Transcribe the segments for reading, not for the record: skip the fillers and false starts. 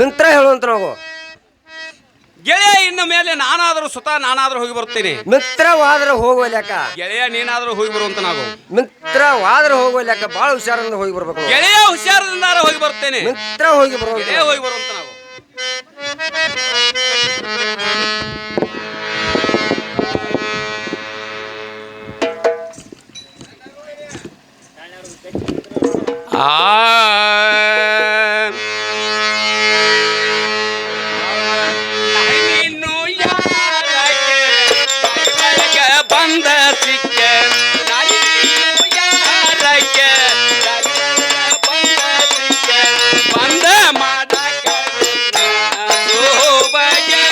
ಮಿಂತ್ರ ಹೇಳುವಂತ ನಾವು ಗೆಳೆಯ ಇನ್ನು ಮೇಲೆ ನಾನಾದರೂ ಸ್ವತಃ ನಾನಾದರೂ ಹೋಗಿ ಬರುತ್ತೇನೆ. ಮಿತ್ರವಾದ್ರೆ ಹೋಗುವ ಲೆಕ್ಕ. ಗೆಳೆಯ ನೀನಾದರೂ ಹೋಗಿ ಬರುವಂತ ನಾವು. ಮಿತ್ರವಾದ್ರೆ ಹೋಗುವ ಲೆಕ್ಕ. ಬಾಳ ಹುಷಾರಿಂದ ಹೋಗಿ ಬರ್ಬೇಕು. ಗೆಳೆಯ ಹುಷಾರದಿಂದ ಹೋಗಿ ಬರುತ್ತೇನೆ. ಮಿತ್ರ ಹೋಗಿ ಬರುವ ಗೆಳೆಯ ಹೋಗಿ ಬರುವಂತ ನಾವು. ನೀನು ಯಾರಕ್ಕೆ ಬಂದ ಸಿಕ್ಕ ಯಾರಕ್ಕೆ ಬಂದ ಮಾಡಕ ಬಗೆ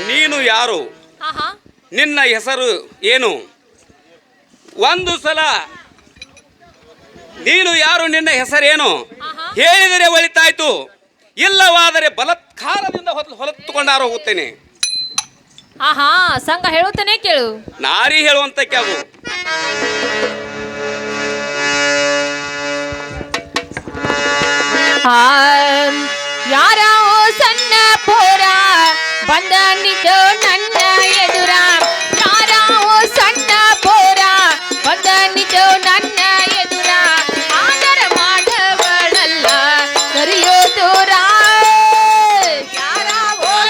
ನೀನು ಯಾರು? ನಿನ್ನ ಹೆಸರು ಏನು? ಒಂದು ಸಲ ನೀನು ಯಾರು, ನಿನ್ನ ಹೆಸರೇನು ಹೇಳಿದರೆ ಒಳಿತಾಯ್ತು, ಇಲ್ಲವಾದರೆ ಬಲಾತ್ಕಾರದಿಂದ ಹೊಲತ್ತುಕೊಂಡಾರು ಹೋಗುತ್ತೇನೆ. ಸಂಘ ಹೇಳುತ್ತೇನೆ ಕೇಳು. ನಾರಿ ಹೇಳುವಂತ ಕ್ಯಾವು ಯಾರ ಸಣ್ಣ ಪೋರ ಬಂದ ನಿಂತು ನನ್ನ ಎದುರ. ಯಾರ ಸಣ್ಣ ಪೋರ ಬಂದ ನಿಂತು ನನ್ನ ಎದುರ. ಆದರ ಮಾಡವಳಲ್ಲ ಸರಿಯೋ ದೂರ. ಯಾರ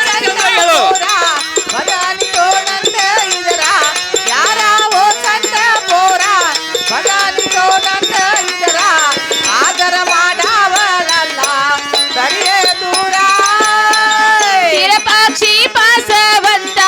ಸಣ್ಣ ಪೋರ ಬಂದ ನಿಂತು ನನ್ನ ಎದುರ. ಯಾರ ಸಣ್ಣ ಪೋರ ಬಂದ ನಿಂತು ನನ್ನ ಎದುರ. ಆದರ ಮಾಡವಳಲ್ಲ ಸರಿಯೋ ದೂರ. ಪಕ್ಷಿ ಪಾಸವಂತ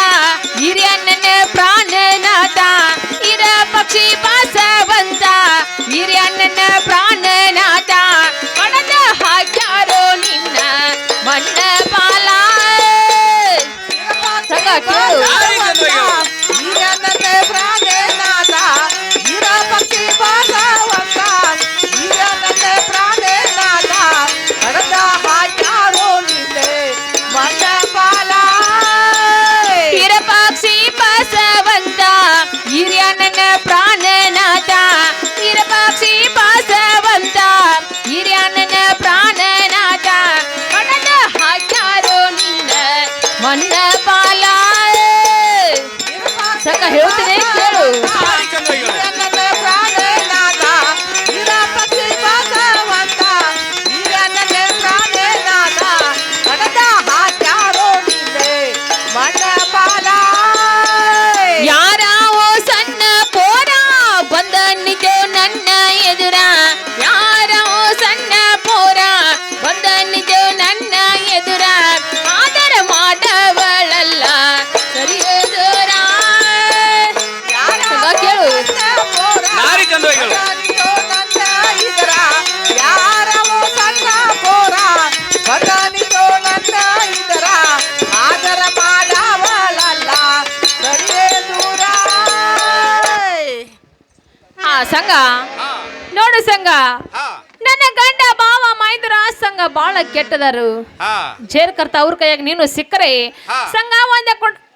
ಸಂಘ ಹಾ ನೋಡು ಸಂಘ ಹಾ ನನ್ನ ಗಂಡ ಬಾವ ಮೈದ್ರ ಸಂಘ ಬಾಳ ಕೆಟ್ಟದರು ಹಾ ಜೇರ್ ಕರ್ತ ಅವ್ರ ಕೈಯಾಗ ನೀನು ಸಿಕ್ಕರೆ ಹಾ. ಸಂಘ ಒಂದ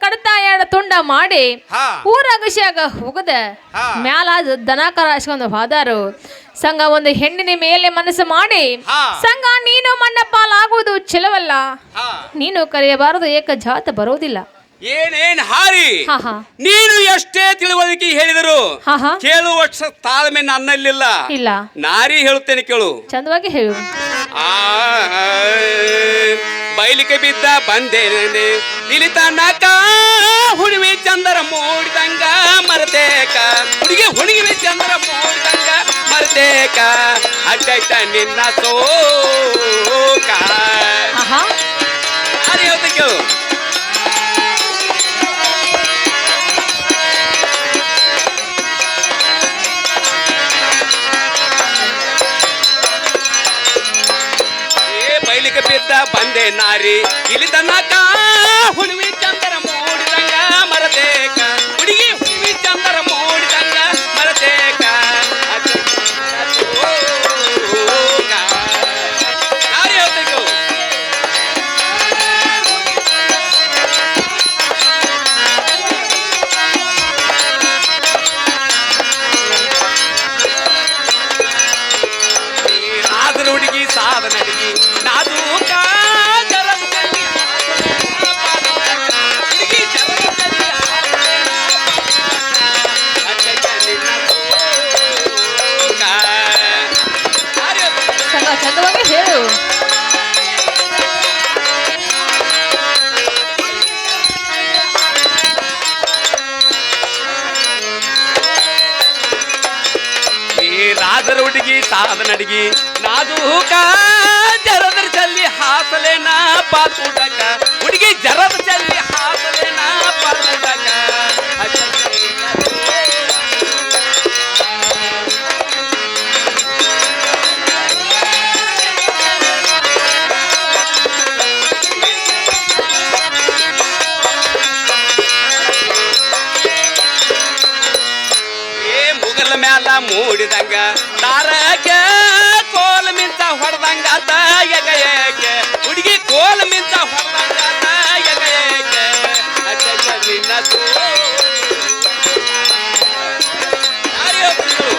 ಕಡತ ಎರಡು ತುಂಡ ಮಾಡಿ ಹಾ ಊರಾಗಶಿಯಾಗ ಹೋಗದ ಹಾ. ಮ್ಯಾಲ ದನಕರ ಹಚ್ಕೊಂಡು ಹೋದಾರು ಸಂಘ ಒಂದು ಹೆಣ್ಣಿನ ಮೇಲೆ ಮನಸ್ಸು ಮಾಡಿ ಹಾ. ಸಂಘ ನೀನು ಮಣ್ಣ ಪಾಲಾಗುವುದು ಚೆಲವಲ್ಲ ಹಾ ನೀನು ಕರೆಯಬಾರದು ಏಕ ಜಾತ ಬರೋದಿಲ್ಲ ಏನೇನ್ ಹಾರಿ ಹಾ ಹಾ ನೀನು ಎಷ್ಟೇ ತಿಳುವಳಿಕೆ ಹೇಳಿದರು ಹಾ ಹಾ ಕೇಳುವಷ್ಟು ತಾಳ್ಮೆ ನನ್ನಲ್ಲಿಲ್ಲ ಇಲ್ಲ ನಾರಿ ಹೇಳುತ್ತೇನೆ ಕೇಳು ಚಂದವಾಗಿ ಹೇಳು ಆ ಬೈಲಿಕೆ ಬಿದ್ದ ಬಂದೇನೆ ತಿಳಿತನಕ ಹುಣಿವಿ ಚಂದರ ಮೂಡಿದಂಗ ಮರದೇಕ ಹುಡುಗಿ ಹುಣಿವಿ ಚಂದರ ಮೂಡಿದಂಗ ಮರದೇಕ ಅಡ್ಡೈತ ನಿನ್ನ ಸೋಕ ಹಾ ಹಾ ನಾರಿ ಹೇಳ್ತೇನೆ ಕೇಳು ಬೈಲಿಗೆ ಬಿದ್ದ ಬಂದೆ ನಾರಿ ಇಲ್ಲಿ ತನಕ ಹುಡುವಿ ಚಂದರ ಮೂಡಿದಂಗ ಮರದೇಕ ಹುಡುಗಿ ಹುಡುವಿ ಚಂದರ ಮೂಡಿದಂಗ ಮರದೇಕ ನಾರಿ ಹೇಳ್ಬೇಕು ಆದ್ರ ಹುಡುಗಿ ಸಾಧನ ಹುಡುಗಿ ನಾಜೂಕ ಜರದ್ ಚಲ್ಲಿ ಹುಡುಗಿ ಜರದ್ ಚಲ್ಲಿ ಅಡ್ಡೈತ ನಿನ್ನ ಸೋಕ. ಸಂಘ ಚಂದವಾಗಿ ಹೇಳು ರಾಜರ ಹುಡುಗಿ ಸಾಧನ ಅಡಿಗಿ ನಾಜೂಕ ಜರದ ಚಲ್ಲಿ ಹಾಸಲೇನ ಪಾತುಡಕ ಹುಡುಗಿ ಜರದ ಚಲ್ಲಿ ಹಾಸಲೇನ ಪಾತುಡಕ ಮುಗಲ ಮ್ಯಾಲ ಮೂಡಿದಂಗ ತಾರಕ ಕೋಲ ಮಿಂಚ ಹೊಡೆದಂಗ ಎಗ ಏಕೆ ಹುಡುಗಿ ಕೋಲ ಮಿಂಚ ಹೊಡೆದಂಗ ಎಗ ಏಕೆ ಅಡ್ಡೈತ ನಿನ್ನ ಸೋಕ. ನಾರಿ ಹೇಳ್ತಿದ್ರು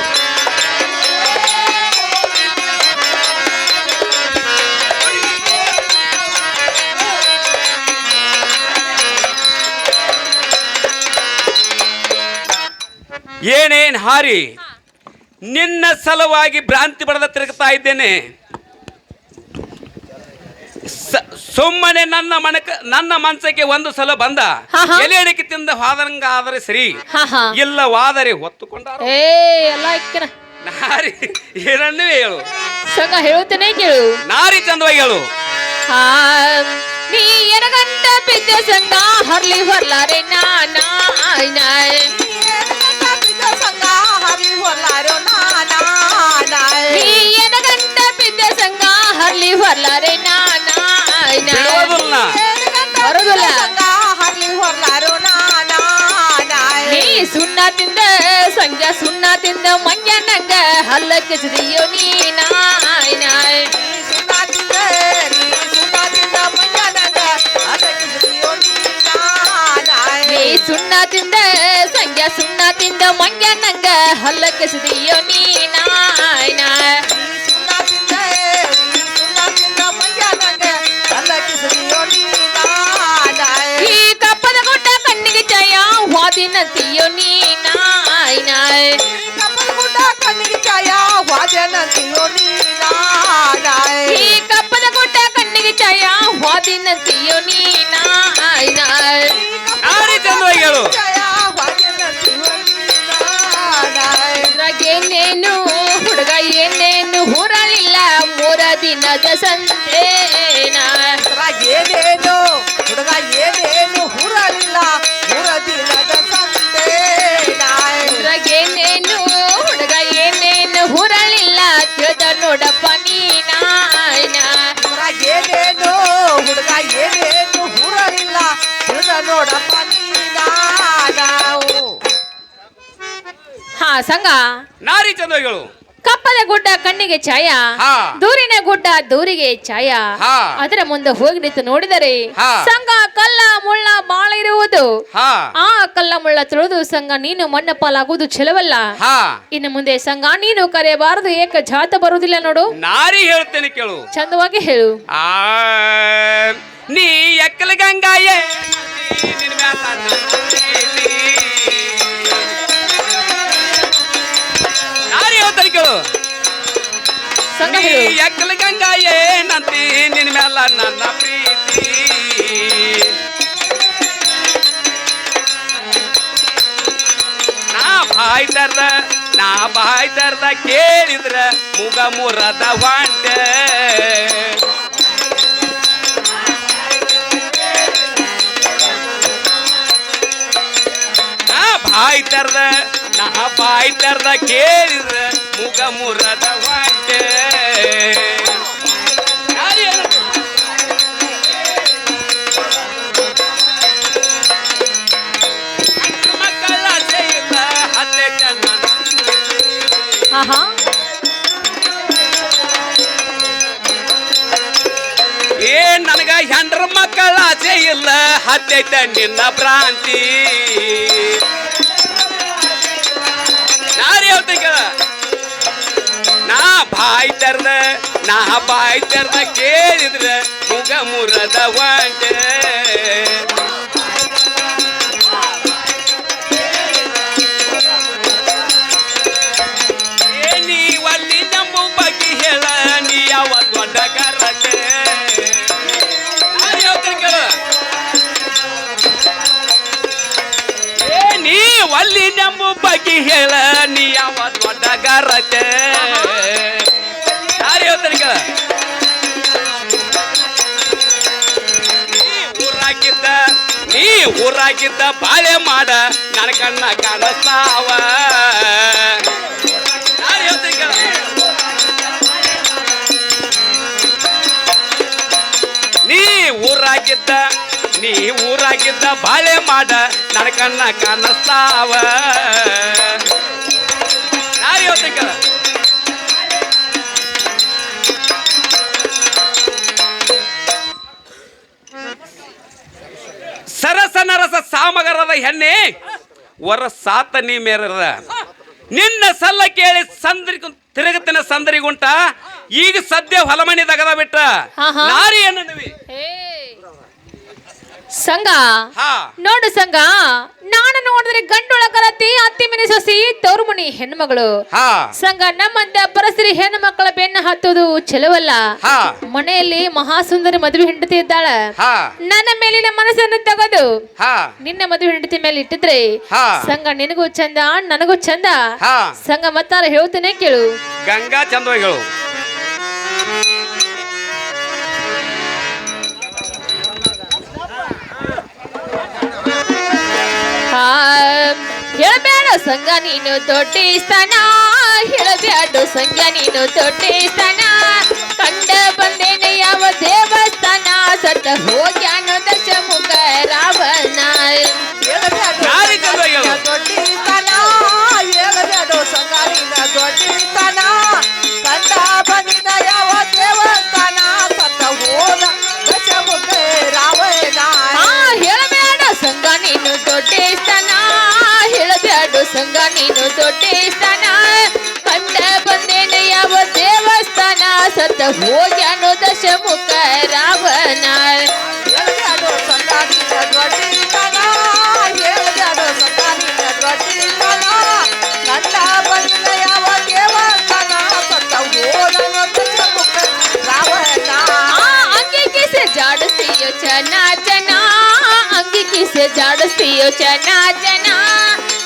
ಏನೇನ್ ಹಾರಿ ನಿನ್ನ ಸಲುವಾಗಿ ಭ್ರಾಂತಿ ಪಡೆದ ತಿರುಗ್ತಾ ಇದ್ದೇನೆ ಸುಮ್ಮನೆ ನನ್ನ ಮನಸ್ಸಿಗೆ ಒಂದು ಸಲ ಬಂದ ಹಾ, ಹಾ. ಎಲೆ ಅಡಿಕೆ ತಿಂದ ಹೋದಂಗ ಆದರೆ ಸರಿ ಹಾ ಹಾ ಇಲ್ಲವಾದರೆ ಹೊತ್ತುಕೊಂಡಾರ ಏ ಎಲ್ಲ ಇಕ್ಕಿನ ನಾರಿ ಏನನ್ನೂ ಹೇಳು ಸಂಘ ಹೇಳುತ್ತೇನೆ ಕೇಳು ನಾರಿ ಚಂದವಾಗಿ ಹೇಳು ಆ, ನೀ ಎನಗಂಟ ಬಿದ್ದ ಸಂಘ ಹರ್ಲಿ ಹೊರ್ಲಾರೆ ನಾನಾ ನೀ ಎನಗಂಟ ಬಿದ್ದ ಸಂಘ ಹರ್ಲಿ ಹೊರ್ಲಾರೆ ನಾನಾ ಬಿಡೋದಿಲ್ಲ ಬರೋದಿಲ್ಲ ನೀ ಸುಣ್ಣ ತಿಂದ ಸಂಜೆ ಸುಣ್ಣ ತಿಂದ ಮಂಜ ನಂಗ ಹಲ್ಲ ಕೆಸರಿಯೋ ನೀ ನಾಯ್ ನೀ ಸುಣ್ಣ ತಿಂದ ಸಂಜೆ ಸುಣ್ಣ ತಿಂದ ಮಂಜ ನಂಗ ಹಲ್ಲ ಕೆಸರಿಯೋ ನೀ ನಾಯ್ ಈ ಕಪ್ಪದ ಗುಡ್ಡ ಕಣ್ಣಿಗೆ ಜಯ ವಾದಿನಂತಿಯೋ ನೀ ನಾಯ್ ಈ ಕಪ್ಪದ ಗುಡ್ಡ ಕಣ್ಣಿಗೆ ಜಯ ವಾದಿನಂತಿಯೋ ನೀ ನಾಯ್ ನಾರಿ ಚಂದವಾಗಿ ಹೇಳು ಏನೇನು ಹುಡುಗ ಏನೇನು ಹುರಳಿಲ್ಲ ಮೂರ ದಿನದ ಸಂತೇನ ಏನೇನು ಹುಡುಗ ಏನೇನು ಹುರಲಿಲ್ಲ ಮೂರ ದಿನದ ಸಂತೇನ ಏನೇನು ಹುಡುಗ ಏನೇನು ಹುರಳಿಲ್ಲ ತಿಳಿದ ನೋಡಪ್ಪ ನೀನಾಯ್ನ ಏನೇನು ಹುಡುಗ ಏನೇನು ಹುರಲಿಲ್ಲ ತಿಳಿದ ನೋಡಪ್ಪ ನೀನಾ ನಾವು ಹಾ ಸಂಘ ನಾರಿ ಚಂದಗಳು ಕಪ್ಪದ ಗುಡ್ಡ ಕಣ್ಣಿಗೆ ಛಾಯ ಹಾ. ದೂರಿನ ಗುಡ್ಡ ದೂರಿಗೆ ಛಾಯ ಹಾ. ಅದರ ಮುಂದೆ ಹೋಗಿ ನಿಂತು ನೋಡಿದರೆ ಹಾ. ಸಂಘ ಕಲ್ಲ ಮುಳ್ಳ ಬಾಳ ಇರುವುದು ಹಾ ಆ ಕಲ್ಲ ಮುಳ್ಳ ತುಳಿದು ಸಂಘ ನೀನು ಮಣ್ಣ ಪಾಲಾಗುವುದು ಚೆಲವಲ್ಲ. ಹಾ ಇನ್ನು ಮುಂದೆ ಸಂಘ ನೀನು ಕರೆಯಬಾರದು ಏಕ ಜಾತ ಬರುವುದಿಲ್ಲ ನೋಡು. ನಾರಿ ಹೇಳ್ತೇನೆ ಕೇಳು. ಚಂದವಾಗಿ ಹೇಳು. ಆ ನೀ ಎಕ್ಕಲ ಗಂಗಾಯೇ ನಿನ್ ಮ್ಯಾಲ ನನ್ನ ಪ್ರೀತಿ. ನಾರಿ ಹೇಳ್ತೇನೆ ಕೇಳು. ಸಂಘ ನೀ ಹೇಳು. ಎಕ್ಕಲ ಗಂಗಾಯೇ ನಂತಿ ನಿನ್ ಮ್ಯಾಲ ನನ್ನ ಪ್ರೀತಿ. ನಾ ಬಾಯ್ ತರ್ದ ಕೇಳಿದ್ರ ಮುಗ ಮುರದ ವಾಂಟ. ನಾ ಬಾಯ್ ತರ್ದ ಕೇಳಿದ್ರ ಮುಗ ಮುರದ ವಾಂಟ. ಮಕ್ಕಳ ಜೈಲ ಹತ್ತೆ ಜನ ಆಹಾ ನನಗ ಹೆಂಡ್ರ ಮಕ್ಕಳ ಆಸೆ ಇಲ್ಲ ಹತ್ತೈತ ನಿನ್ನ ಭ್ರಾಂತಿ. ನಾರಿ ಹೇಳ್ತೀನಿ ಕೇಳ. ನಾ ಬಾಯ್ ತರ್ದ ಕೇಳಿದ್ರ ಮುಗ ಮುರದ ವಾಂಟ. ನೀ ಒಲ್ಲಿ ನಮ್ಮ ಬಗ್ಗೆ ಹೇಳ ನೀ ಯಾವ ದೊಡ್ಡ ಕರಟೆ. ನೀ ಒಲ್ಲಿ ನಮ್ಮ ಬಗ್ಗೆ ಹೇಳ ನೀ ಯಾವ ದೊಡ್ಡ ಗರಟೆ. ಯಾರು ಹೇಳ್ತಾರೆ ಕೇಳ. ನೀ ಊರಾಗಿದ್ದ ಬಾಳೆ ಮಾಡ ನನ್ನ ಕಣ್ಣ ಕಾಣಸಾವ. ಯಾರು ಹೇಳ್ತಾರೆ ಕೇಳ. ನೀ ಊರಾಗಿದ್ದ ಬಾಳೆ ಮಾಡ ನನ್ನ ಕಣ್ಣ ಕಾಣಸ್ತಾವ. ನಾರಿ ಹೇಳ್ತೀನಿ ಕೇಳ. ಸರಸ ನರಸ ಸಾಮಗರದ ಹೆಣ್ಣೆ ವರ ಸಾತ ನೀ ಮೇರದ. ನಿನ್ನ ಸಲ್ಲ ಕೇಳಿ ತಿರುಗತಿನ ಸಂದರಿಗುಂಟ ಈಗ ಸದ್ಯ ಹೊಲಮಣಿ ತಗದ ಬಿಟ್ಟ. ಆಹಾ. ನಾರಿ ಅನ್ನವಿ ಸಂಘ ಹಾ ನೋಡು ಸಂಘ, ನಾನು ನೋಡಿದ್ರೆ ಗಂಡೊಳ ಕರತಿ ಅತ್ತಿ ಮನೆ ಸೊಸಿ ತವರು ಮನಿ ಹೆಣ್ಮಗಳು. ಹಾ ಸಂಘ ನಮ್ಮಂತ ಪರಸ್ತ್ರೀ ಹೆಣ್ಣು ಮಕ್ಕಳ ಬೆನ್ನ ಹತ್ತುವುದು ಚೆಲವಲ್ಲ. ಹಾ ಮನೆಯಲ್ಲಿ ಮಹಾಸುಂದರಿ ಮದುವೆ ಹೆಂಡತಿ ಇದ್ದಾಳ. ಹಾ ನನ್ನ ಮೇಲಿನ ಮನಸ್ಸನ್ನು ತೆಗೆದು ಹಾ ನಿನ್ನ ಮದುವೆ ಹೆಂಡತಿ ಮೇಲೆ ಇಟ್ಟಿದ್ರೆ ಹಾ ಸಂಘ ನಿನಗೂ ಚಂದ ನನಗೂ ಚಂದ. ಹಾ ಸಂಘ ಮತ್ತಾರ ಹೇಳ್ತೇನೆ ಕೇಳು. ಗಂಗಾ ಚಂದಗಳು ಹೇಳಬೇಡ ಸಂಘ ನೀನು ದೊಡ್ಡಿಸ್ತಾನ, ಹೇಳಬೇಡ ಸಂಘ ನೀನು ದೊಡ್ಡಿಸ್ತಾನ. ಕಂಡ ಬಂದೇನೆ ಯಾವ ದೇವಸ್ಥಾನ, ಸತ್ತ ಹೋಗ್ಯಾನ ದಶಮುಖ ರಾವಣ. ದೊಡ್ಡಿತನ ಹೇಳಬೇಡ ಸಂಗಾರಿನ ದೊಡ್ಡಿತನ. ಕಂಡ ಬಂದಿನ ಯಾವ ದೇವಸ್ಥಾನ, ಸತ್ತ ಹೋದ ದಶಮುಖ ರಾವಣ. ಹೇಳಬೇಡ ಸಂಘ ನೀನು ದೊಡ್ಡಿಸ್ತಾನ, ಹೇಳಬೇಡ ಸಂಘ ನೀನು ದೊಡ್ಡಿಸ್ತಾನ. ಕಂಡ ಬಂದೇನೆ ಯಾವ ದೇವಸ್ಥಾನ, ಸತ್ತ ಹೋಗ್ಯಾನೋ ದಶಮುಖ ರಾವಣ. ಹೇಳಬೇಡ ಸಂಗಾರಿನ ದೊಡ್ಡಿತನ, ಹೇಳಬೇಡ ಸಂಗಾರಿನ ದೊಡ್ಡಿತನ. ಕಂಡ ಬಂದಿನ ಯಾವ ದೇವಸ್ಥಾನ, ಸತ್ತ ಹೋದ ದಶಮುಖ ರಾವಣ. ಅಂಗಿ ಕಿಸೆ ಜಾಡಿಸ್ತೀಯೋ ಚೆನ್ನ ಚೆನ್ನ, ಅಂಗಿ ಕಿಸೆ ಜಾಡಿಸ್ತೀಯೋ ಚೆನ್ನ ಚೆನ್ನ.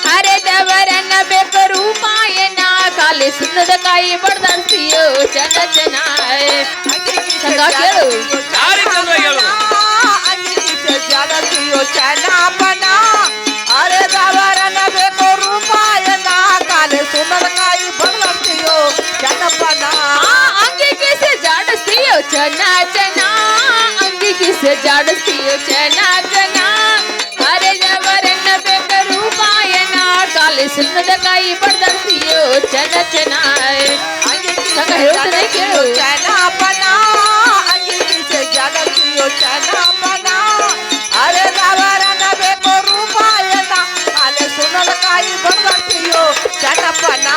ಹರೆದವರನ್ನ ಬೇಕು ರೂಪಾಯನ, ಕಾಲಿ ಸುಣ್ಣದ ಕಾಯಿ ಬಡ್ದಾಡ್ತೀಯೋ ಚೆನ್ನ ಚೆನ್ನ. ಸಂಘ ಕೇಳು. ನಾರಿ ಚಂದಗಳು ಜಾಡತಿಯೋ ಚೆನ್ನಪ್ಪನ. ಅರೆದವರನ್ನ ಬೇಕು ರೂಪಾಯನ, ಕಾಲೆ ಸುಣ್ಣದಕಾಯಿ ಬಡ್ದಾಡ್ತೀಯೋ ಚೆನ್ನಪ್ಪನ. ಅಂಗಿ ಕಿಸೆ ಜಾಡಿಸ್ತೀಯೋ ಚೆನ್ನ ಚೆನ್ನ, ಅಂಗಿ ಕಿಸೆ ಜಾಡಿಸ್ತೀಯೋ ಚೆನ್ನ ಚೆನ್ನ. ಹರೆದವರನ್ನ ಬೇಕು ರೂಪಾಯನ, ಕಾಲಿ ಸುಣ್ಣದ ಕಾಯಿ ಬಡ್ದಾಡ್ತೀಯೋ ಚೆನ್ನ ಚೆನ್ನ ಸಂಘ ಹೇಳ್ತಾನೆ ಕೇಳು ಚೆನ್ನಪ್ಪನ ಅಂಗಿ ಕಿಸೆ ಗೆಳತಿಯೋ ಚೆನ್ನಪ್ಪನ ಅರೆ ದಾವರನ ಬೇಕು ರೂಪಾಯನ ಅಲೆ ಸುಣ್ಣದ ಕಾಯಿ ಬಡ್ದಾಡ್ತೀಯೋ ಚೆನ್ನಪ್ಪನ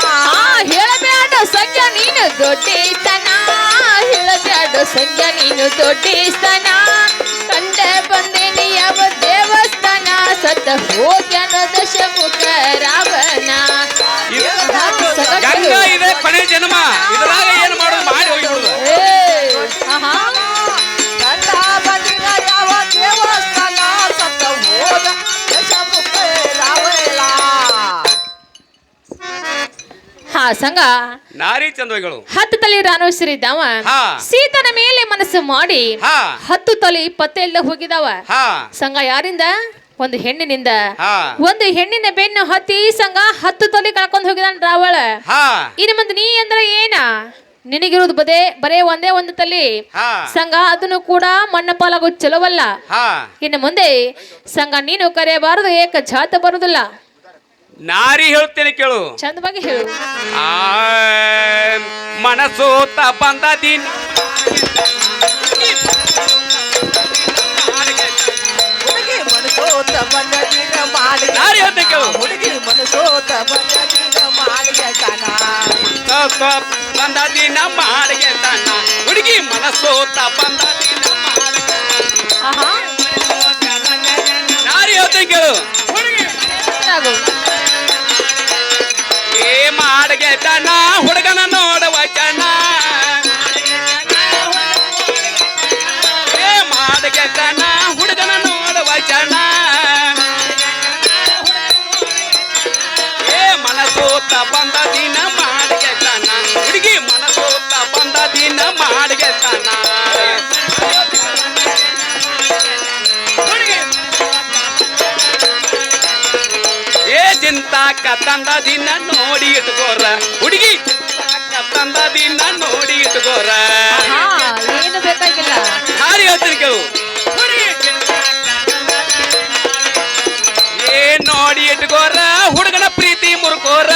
ಹೇಳಬೇಡ ಸಂಖ್ಯ ನೀನು ದೊಡ್ಡೇಸ್ತನ ಹೇಳಬೇಡ ಸಂಖ್ಯ ನೀನು ದೊಡ್ಡೇಸ್ತನ ಕಂಡ ಬಂದೇನಿ ಯಾವ ದೇವಸ್ಥಾನ ಸತ್ತ ಹೋಗ್ಯಾನ ದಶಮುಖ ರಾವಣ ಗಂಗಾ ಇದೆ ಕೊನೆ ಜನ್ಮ ಇದ್ರಾಗ ಏನು ಮಾಡೋದು ಮಾಡಿ ಹೋಗಿಬಿಡುದು ಕಂಡ ಬಂದಿನ ಯಾವ ದೇವಸ್ಥಾನ ಸತ್ತ ಹೋದ ದಶಮುಖ ರಾವಣ ಸಂಘ ನಾರಿ ಚಂದಗಳು 10 ತಲೆ ರಾಣೋಶ್ವರಿದ್ದಾವ ಹಾ. ಸೀತನ ಮೇಲೆ ಮನಸ್ಸು ಮಾಡಿ ಹಾ 10 ತಲೆ ಪತ್ತೆ ಇಲ್ಲದೆ ಹೋಗಿದಾವ ಹಾ ಸಂಘ ಯಾರಿಂದ ಒಂದು ಹೆಣ್ಣಿನಿಂದ ಹಾ ಒಂದು ಹೆಣ್ಣಿನ ಬೆನ್ನು ಹತ್ತಿ ಸಂಘ 10 ತಲೆ ಕಳ್ಕೊಂಡು ಹೋಗಿದಾನ ರಾವಳ ಹಾ ಇನ್ನು ಮುಂದೆ ನೀ ಅಂದ್ರೆ ಏನ ನಿನಗಿರುವುದು ಬರೇ ಒಂದೇ ಒಂದು ತಲೆ ಹಾ ಸಂಘ ಅದನ್ನು ಕೂಡ ಮಣ್ಣ ಪಾಲಾಗೋ ಚಲೋವಲ್ಲ ಹಾ ಇನ್ನು ಮುಂದೆ ಸಂಘ ನೀನು ಕರೆಯಬಾರದು ಏಕ ಜಾತ ಬರುದಿಲ್ಲ ನಾರಿ ಹೇಳ್ತೇನೆ ಕೇಳು ಚಂದವಾಗಿ ಹೇಳು ಆ ಮನಸೋತ ಬಂದ ದಿನ ಹುಡುಗಿ ಮನಸೋತ ಬಂದ ದಿನ ಮಾಡಿ ನಾರಿ ಹೇಳ್ತೇನೆ ಕೇಳು ಹುಡುಗಿ ಮನಸೋತ ಬಂದ ದಿನ ಮಾಡಿಗೆ ಕನ ಬಂದ ದಿನ ಮಾಡಿಗೆ ತನ್ನ ಹುಡುಗಿ ಮನಸೋತ ಬಂದ ದಿನ ಮಾಡಿಗೆ ಆಹಾ ನಾರಿ ಹೇಳ್ತೇನೆ ಕೇಳು ಏನಾಗು? ಏ ಮಾಡಿಗೆ ತನ್ನ ಹುಡುಗನ ನೋಡುವ ಚನ್ನ ಏ ಮಾಡಿಗೆ ತನ್ನ ಹುಡುಗನ ನೋಡುವ ಚನ್ನ ಏ ಮನಸೋತ ಬಂದ ದಿನ ಮಾಡಿಗೆ ತನ್ನ ಹುಡುಗಿ ಮನಸೋತ ಬಂದ ದಿನ ಮಾಡಿಗೆ ತನ್ನ ಏ ಜಿಂತಾಕ ತಂದ ದಿನ ನೋಡಿ ಇಟ್ಕೋರ ಹುಡುಗಿ ಜಿಂತಾಕ ತಂದ ದಿನ ನೋಡಿ ಇಟ್ಕೋರ ಆಹಾ, ಏನು ಬೇಕಾಗಿಲ್ಲ ಹಾರಿ ಹೇಳ್ತೀನಿ ಕೇಳು ಏ ನೋಡಿ ಇಟ್ಕೋರ ಹುಡುಗನ ಪ್ರೀತಿ ಮುರ್ಕೋರ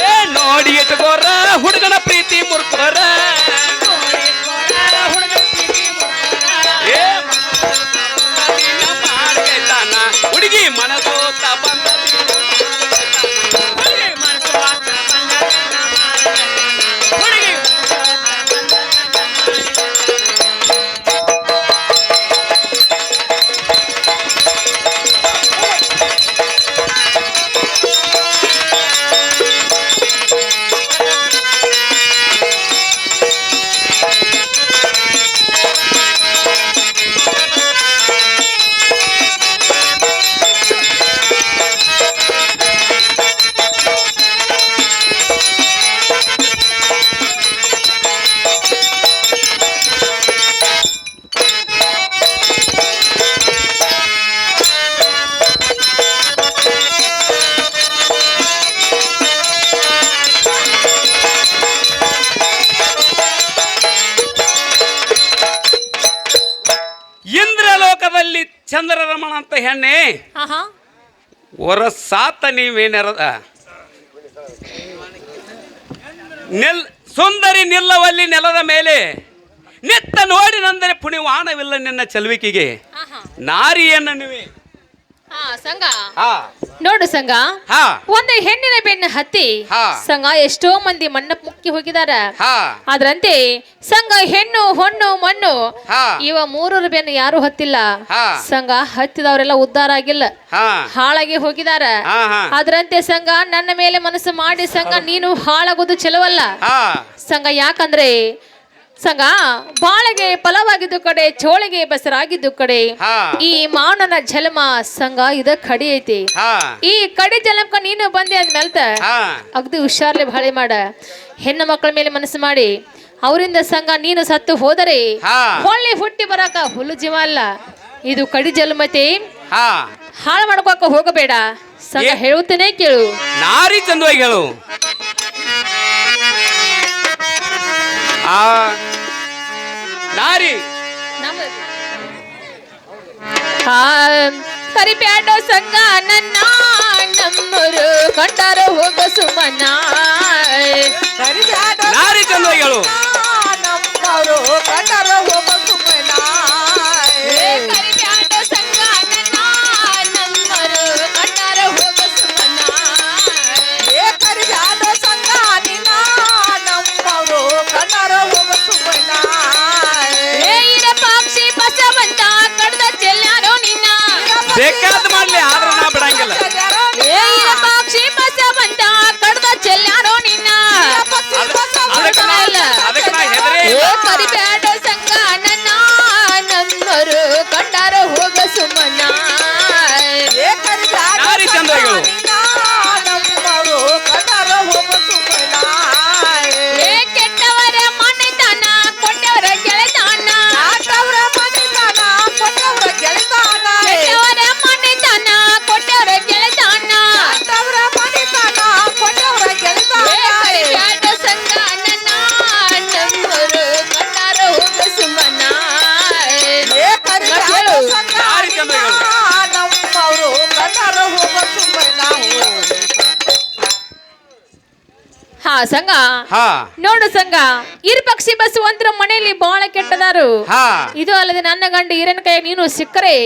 ಏ ನೋಡಿ ಇಟ್ಕೋರ ಹುಡುಗನ ಪ್ರೀತಿ ಮುರ್ಕೋರ ಏ ದಿನ ಮಾಡಿಗೆ ತಾನ ಹುಡುಗಿ ಮನಸೋತ ಬಂದ ಇಂದ್ರಲೋಕದಲ್ಲಿ ಚಂದ್ರರಮಣ ಅಂತ ಹೆಣ್ಣೆ ಆಹಾ ಸಾತ ನೀವೇನರದ ಸುಂದರಿ ನಿಲ್ಲವಲ್ಲಿ ನೆಲದ ಮೇಲೆ ನಿತ್ತ ನೋಡಿನಂದರೆ ಪುಣಿವಾಣವಿಲ್ಲ ನಿನ್ನ ಚೆಲುವಿಕೆಗೆ ಆಹಾ ನಾರಿಯನ್ನ ನೀವೇ ಸಂಘ ಹಾ ನೋಡು ಸಂಘ ಹಾ ಒಂದು ಹೆಣ್ಣಿನ ಬೆನ್ನು ಹತ್ತಿ ಹಾ. ಸಂಘ ಎಷ್ಟೋ ಮಂದಿ ಮಣ್ಣ ಮುಕ್ಕಿ ಹೋಗಿದಾರ ಹಾ ಅದ್ರಂತೆ ಸಂಘ ಹೆಣ್ಣು ಹೊಣ್ಣು ಮಣ್ಣು ಹಾ ಇವ ಮೂರರ ಬೆನ್ನು ಯಾರು ಹತ್ತಿಲ್ಲ ಹಾ ಸಂಘ ಹತ್ತಿದವರೆಲ್ಲ ಉದ್ಧಾರ ಆಗಿಲ್ಲ ಹಾ ಹಾಳಾಗಿ ಹೋಗಿದಾರ ಹಾ ಹಾ ಅದ್ರಂತೆ ಸಂಘ ನನ್ನ ಮೇಲೆ ಮನಸ್ಸು ಮಾಡಿ ಸಂಘ ನೀನು ಹಾಳಾಗೋದು ಚಲವಲ್ಲ ಹಾ ಸಂಘ ಯಾಕಂದ್ರೆ ಸಂಘ ಬಾಳೆಗೆ ಫಲವಾಗಿದ್ದು ಕಡೆ ಚೋಳಿಗೆ ಬಸರಾಗಿದ್ದು ಕಡೆ ಹಾ ಈ ಮಾನನ ಜನ್ಮ ಸಂಘ ಇದ ಕಡಿ ಐತಿ ಹಾ ಈ ಕಡಿ ಜನ್ಮಕ್ಕ ನೀನು ಬಂದೆ ಅಂದ್ಮೇಲ್ತ ಹಾ ಅಗ್ದಿ ಹುಷಾರ್ಲೆ ಬಾಳೆ ಮಾಡ ಹೆಣ್ಣು ಮಕ್ಕಳ ಮೇಲೆ ಮನಸ್ಸು ಮಾಡಿ ಅವರಿಂದ ಸಂಘ ನೀನು ಸತ್ತು ಹೋದರೆ ಹಾ. ಹೊಳ್ಳಿ ಹುಟ್ಟಿ ಬರಾಕ ಹುಲ್ಲು ಜೀವ ಅಲ್ಲ ಇದು ಕಡಿ ಜನ್ಮತೆ ಹಾ ಹಾಳು ಮಾಡ್ಕೋಕ ಹೋಗಬೇಡ ಸಂಘ ಹೇಳುತ್ತೇನೆ ಕೇಳು ನಾರಿ ಚಂದವಾಗಿ ಹೇಳು ಆ ನಾರಿ ಆ ಕರಿಬ್ಯಾಡ ಸಂಗ ನನ್ನ ನಮ್ಮರು ಕಂಡಾರ ಹೋಗ ಸುಮನ ಕರಿಬ್ಯಾಡ ನಾರಿ ಚಂದ್ರಗಳು ನಮ್ಮವರು ಕಂಡರ ಹೋಗ ಸುಮ್ಮನ ಕರಿಬ್ಯಾಡ ಸಂಗ ನನ್ನ ನಮ್ಮರು ಕಂಡಾರ ಹೋಗ ಸುಮನ ಕರಿಬ್ಯಾಡ ಸಂಗ ನಿನ್ನ ನಮ್ಮವರು ಕಂಡರ ಹೋಗ ಸುಮ್ಮನ ಇರ ಪಕ್ಷಿ ಬಸವಂತ ಕಡ್ದ ಚೆಲ್ಲಾರೋ ನಿನ್ನ ಬೇಕಾದ್ ಮಾಡ್ಲಿ ಆದ್ರ ನಾ ಬಿಡಂಗಿಲ್ಲ ಇರ ಪಕ್ಷಿ ಬಸವಂತ ಕಡ್ದ ಚೆಲ್ಲಾರೋ ನಿನ್ನ ಅದಕ್ಕೆ ನಾ ಹೆದರೇ ಕರಿಬ್ಯಾಡ ಸಂಗ ನನ್ನ ನಮ್ಮರು ಕಂಡಾರ ಹೋಗ ಸುಮನ ನಾರಿ ಚಂದ್ರಗಳು ನಮ್ಮವರು ಕಂಡರ ಹೋಗ ಸುಮ್ಮನ ಕೆಟ್ಟವರ ಮನೆತನ ಕೊಟ್ಟವರ ಗೆಳೆತನ ಆಟವರ ಮನೆತನ ಕೊಟ್ಟವರ ಗೆಳೆತನ ಕೆಟ್ಟವರ ಮನೆತನ ಕೊಟ್ಟವರ ಗೆಳೆತನ ಆಟವರ ಮನೆತನ ಕೊಟ್ಟವರ ಗೆಳೆತನ ಕರಿಬ್ಯಾಡ ಸಂಗ ನನ್ನ ನಮ್ಮರು ಕಂಡಾರ ಹೋಗ ಸುಮನ ಕರಿಬ್ಯಾಡ ಸಂಗ ನಾರಿ ಚಂದ್ರಗಳು ನಮ್ಮವರು ಕಂಡರ ಹೋಗ ಸುಮ್ಮನ ಹಾ ಸಂಗ ಹಾ ನೋಡು ಸಂಗ ಇರ್ ಪಕ್ಷಿ ಬಸವಂತರ ಮನೆಯಲ್ಲಿ ಬಹಳ ಕೆಟ್ಟದಾರು ಹಾ ಇದು ಅಲ್ಲದೆ ನನ್ನ ಗಂಡ ಈರನ ಕೈ ನೀನು ಸಿಕ್ಕರೆ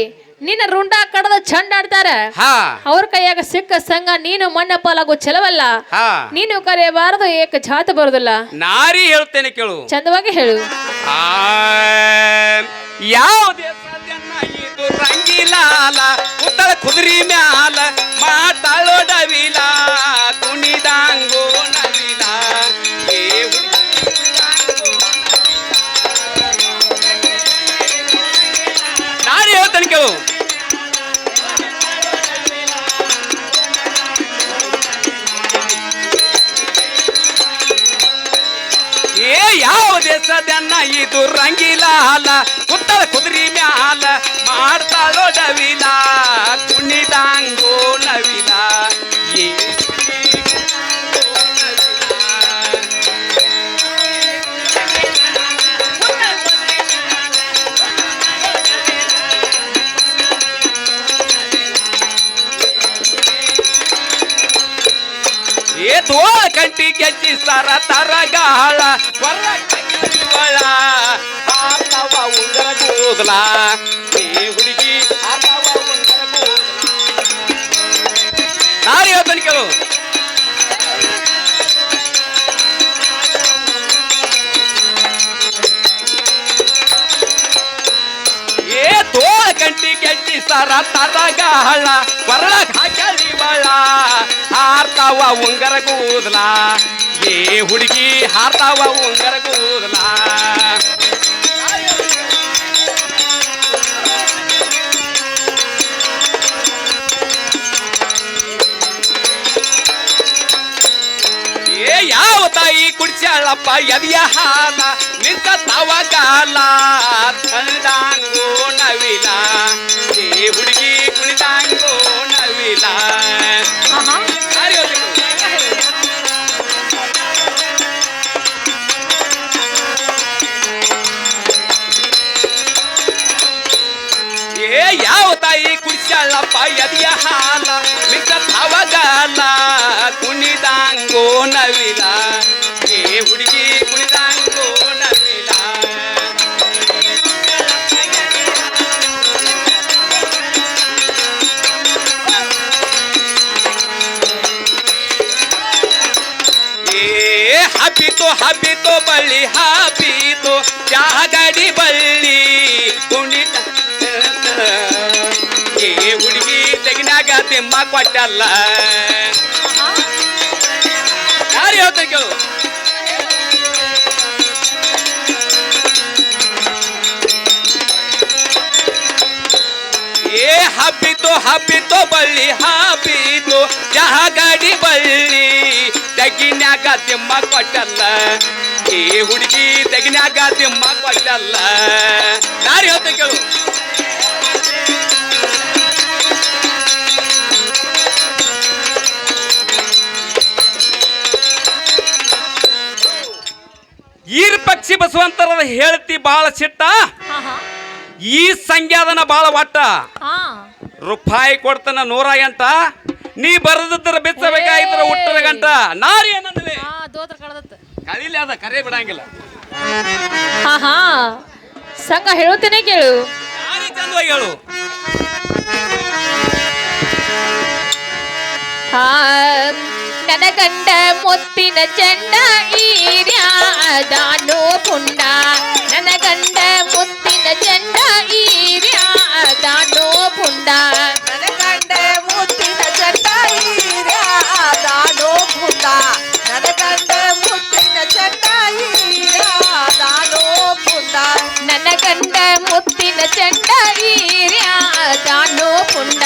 ನಿನ್ನ ರುಂಡ ಕಡದ ಚಂಡಾಡ್ತಾರ ಹಾ ಅವ್ರ ಕೈಯಾಗ ಸಿಕ್ಕ ಸಂಘ ನೀನು ಮಣ್ಣ ಪಾಲಾಗೋ ಚೆಲವಲ್ಲ ಹಾ ನೀನು ಕರೆಯಬಾರದು ಏಕ ಜಾತ ಬರುದಿಲ್ಲ ನಾರಿ ಹೇಳ್ತೇನೆ ಕೇಳು ಚಂದವಾಗಿ ಹೇಳು ಆ ಯಾವುದೇ ಸಾಧ್ಯನ ಇದು ರಂಗಿಲಾಲ ಉತ್ತಳ ಕುದುರಿ ಮ್ಯಾಲ ಮಾತಾಳೋ ಡವಿಲ ಕುಣಿದಾಂಗೋ ನವಿಲ ಏ ಹುಡುಗಿ ಕುಣಿದಾಂಗೋ ನವಿಲ. ನಾರಿ ಹೇಳ್ತೇನೆ ಕೇಳು ಏ ಯಾವ ದೇಶದನ್ನ ಇದು ರಂಗಿಲಾಲ ಕುತ್ತಳ ಕುದುರಿ ಮ್ಯಾಲ ಮಾಡ್ತಾಳೋ ಡವಿಲ ಕುಣಿದಾಂಗೋ ನವಿಲ ಏ ಏತೋ ಕಂಟಿ ಗೆಜ್ಜಿ ಸರ ತರಗಾಳ ಕೊರ ಆತವ ಉಂಗರ ಕೂದಲ ಏ ಹುಡುಗಿ ಆತವ ಉಂಗರ ಕೂದಲ ನಾರಿ ಹೇಳ್ತಾನೆ ಕೇಳು ಏ ತೋಳ ಕಂಟಿ ಗೆಜ್ಜಿ ಸರ ತರಗಾಳ ಕೊರಳಕ್ ಹಾಕಳಿವಳ ಹಾರ್ತಾವ ಉಂಗರ ಕೂದಲ ಏ ಹುಡುಗಿ ಹಾರ್ತಾವ ಉಂಗರ ಕೂದಲ ಏ ಯಾವ ತಾಯಿ ಕುಡ್ಸ್ಯಾಳಪ್ಪ ಎದಿಯ ಹಾಲ ನಿಂತ ತವಗಾಲ ತಂದಾಂಗೋ ನವಿಲ ಏ ಹುಡುಗಿ ಕುಣಿದಾಂಗೋ ನವಿಲ ನಾರಿ ಹೇಳ್ಬೇಕು. ಏ ಯಾವ ತಾಯಿ ಕುಡ್ಸ್ಯಾಳಪ್ಪ ಎದಿಯ ಹಾಲ ನಿಂತ ತವಗಾಲ ಕುಣಿದಾಂಗೋ ನವಿಲ ಏ ಹುಡುಗಿ ಕುಣಿದಾಂಗೋ ನವಿಲ ಏ ಹಬ್ಬಿತು ಬಳ್ಳಿ ಹಾಬಿತು ಜಾಗಡಿ ಬಳ್ಳಿ ಕುಣಿತ ಏ ಹುಡುಗಿ ತೆಗಿನಾಗ ತಿಮ್ಮ ಕೊಟ್ಟಲ್ಲ ಯಾರು ಹೇಳ್ತಾರೆ ಕೇಳು ಏ ಹಬ್ಬಿತು ಬಳ್ಳಿ ಹಾಬಿತು ಜಾಗಡಿ ಬಳ್ಳಿ ತೆಗಿನ್ಯಾಗ ತಿಮ್ಮ ಕೊಟ್ಟಲ್ಲ ಏ ಹುಡುಗಿ ತೆಗಿನ್ಯಾಗ ತಿಮ್ಮ ಕೊಟ್ಟಲ್ಲ ಯಾರು ಹೇಳ್ತಾರೆ ಕೇಳು ಈರ್ ಪಕ್ಷಿ ಬಸವಂತರದ ಹೇಳ್ತಿ ಬಾಳ ಸಿಟ್ಟ ಈ ಸಂಖ್ಯಾದನ ಬಾಳ ಒಟ್ಟ ಹಾ ರೂಪಾಯಿ ಕೊಡ್ತಾನ 108 ನೀ ಬರದಿದ್ರ ಬಿಚ್ಚಬೇಕಾಗಿದ್ರ ಹುಟ್ಟದ ಗಂಟ ನಾರಿ ಏನಂದ್ವಿ ಹಾ ದೋತ್ರ ಕಳ್ದತ್ತ ಕಳಿಲಿ ಅದ ಕರೆ ಬಿಡಂಗಿಲ್ಲ ಹಾ ಹಾ ಸಂಘ ಹೇಳುತ್ತೇನೆ ಕೇಳು ನಾರಿ ಚಂದವಾಗಿ ಹೇಳು ಹಾ ನನ್ನ ಗಂಡ ಮುತ್ತಿನ ಚಂಡ ಈರ್ಯಾದಾನೋ ಪುಂಡ ನನ್ನ ಗಂಡ ಮುತ್ತಿನ ಚಂಡ ಈರ್ಯಾದಾನೋ ಪುಂಡ ನನಗಂಡ ಮುತ್ತಿನ ಚಂಡ ಈರ್ಯಾದಾನೋ ಪುಂಡ ನನಗಂಡ ಮುತ್ತಿನ ಚಂಡ ಈರ್ಯಾದಾನೋ ಪುಂಡ ನನ್ನ ಗಂಡ ಮುತ್ತಿನ ಚಂಡ ಈರ್ಯಾದಾನೋ ಪುಂಡ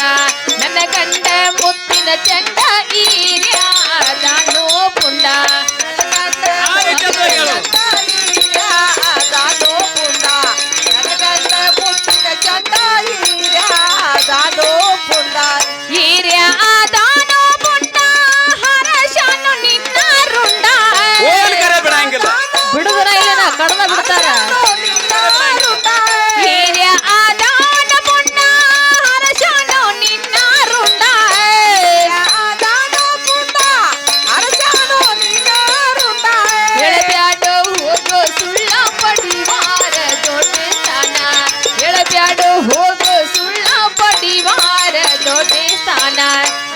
ನನ್ನ ಗಂಡ ಮುತ್ತಿನ ಚಂಡ ಈರ್ಯಾದಾನೋ ಪುಂಡ ನಾರಿ ಚಂದವಾಗಿ ಹೇಳು ಈರ್ಯಾದಾನೋ ಪುಂಡ ನನಗಂಡ ಮುತ್ತಿನ ಚಂಡ ಈರ್ಯಾದಾನೋ ಪುಂಡ ಈರ್ಯಾದಾನೋ ಪುಂಡ ಹರಶಾನು ನಿನ್ನ ರುಂಡ ಓನ್ ಕರೆ ಬಿಡಂಗಿಲ್ಲ ಬಿಡುಗರ ಇಲ್ಲ ಕಡದ ಬಿಡ್ತಾರ ಈರ್ಯಾದಾನ ಪುಂಡ ಹರಶಾನು ನಿನ್ನ ರುಂಡ ಎಳಬ್ಯಾಡೋ ಹೋಗೋ ಸುಳ್ಳ ಪಡಿವಾರ ದೊಡ್ಡತನ ಎಳಬ್ಯಾಡೋ ಹೋಗೋ ಸುಳ್ಳ ಪಡಿವಾರ ದೊಡ್ಡತನ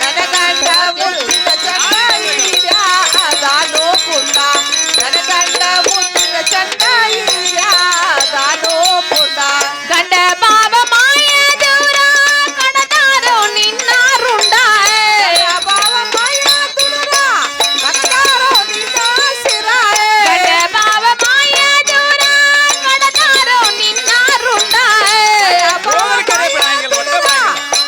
ನನಗಂಡ ಮುತ್ತಿನ ಚಂಡ ಈರ್ಯಾದಾನೋ ಪುಂಡ ನನಗಂಡ ಮುತ್ತಿನ ಚಂಡ ಈರ್ಯಾದಾನೋ ಪುಂಡ ಗಂಡ ಬಾಬ ಮಾಯ ದೂರ ಕಡದಾರೋ ನಿನ್ನ ರುಂಡ ಬಾವ ಮಾಯ ದುರುರ ಕಟ್ಟಾರೋ ನಿನ್ನ ಸಿರಾಯ ಗಂಡ ಬಾಬ ಮಾಯ ದೂರ ಕಡದಾರೋ ನಿನ್ನ ರುಂಡ ಓನ್ ಕರೆ ಬಿಡಂಗಿಲ್ಲ ಒಟ್ಟ ಬಿಡಂಗಿಲ್ಲ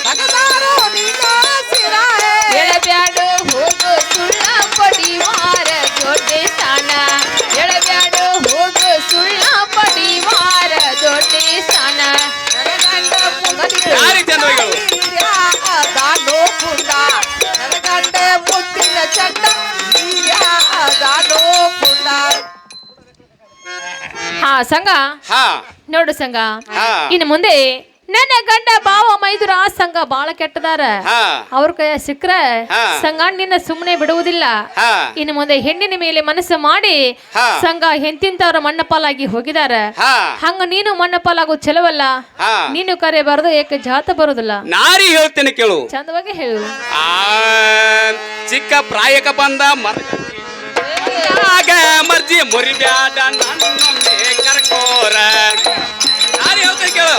ಕಟ್ಟಾರೋ ನಿನ್ನ ಸಿರಾಯ ಎಳಬ್ಯಾಡೋ ಹೋಗೋ ಸುಳ್ಳ ಪಡಿವಾರ ದೊಡ್ಡತನ ಎಳಬ್ಯಾಡೋ ಹೋಗೋ ಸುಳ್ಳ ಪಡಿವಾರ ದೊಡ್ಡತನ ನನಗಂಡ ಮುತ್ತಿನ ನಾರಿ ಚಂದವಾಗಿ ಹೇಳು ಈರ್ಯಾದಾನೋ ಪುಂಡ ನನಗಂಡ ಮುತ್ತಿನ ಚಂಡ ಈರ್ಯಾದಾನೋ ಪುಂಡ ಹಾ ಸಂಘ ಹಾ ನೋಡು ಸಂಘ ಹಾ ಇನ್ನು ಮುಂದೆ ನನ್ನ ಗಂಡ ಬಾವ ಮೈದುರ ಆ ಸಂಘ ಬಾಳ ಕೆಟ್ಟದಾರ ಹಾ ಅವ್ರ ಕೈ ಸಿಕ್ಕ್ರ ಹಾ. ಸಂಘ ನಿನ್ನ ಸುಮ್ಮನೆ ಬಿಡುವುದಿಲ್ಲ ಹಾ ಇನ್ನು ಮುಂದೆ ಹೆಣ್ಣಿನ ಮೇಲೆ ಮನಸ್ಸು ಮಾಡಿ ಹಾ. ಸಂಘ ಹೆಂತಿಂತವ್ರ ಮಣ್ಣಪಾಲಾಗಿ ಹೋಗಿದಾರ ಹಾ ಹಂಗ ನೀನು ಮಣ್ಣಪಾಲಾಗೋ ಚಲವಲ್ಲ ಹಾ ನೀನು ಕರೆಯಬಾರದು ಏಕ ಜಾತ ಬರುದಿಲ್ಲ ನಾರಿ ಹೇಳ್ತೇನೆ ಕೇಳು ಚಂದವಾಗಿ ಹೇಳು ಆ ಚಿಕ್ಕ ಪ್ರಾಯಕ ಬಂದ ಮರಗ ಮರ್ಜಿ ಮುರಿಬ್ಯಾಡ ನನ್ನೊಮ್ಮೆ ಕರ್ಕೋರ ನಾರಿ ಹೇಳ್ತೇನೆ ಕೇಳು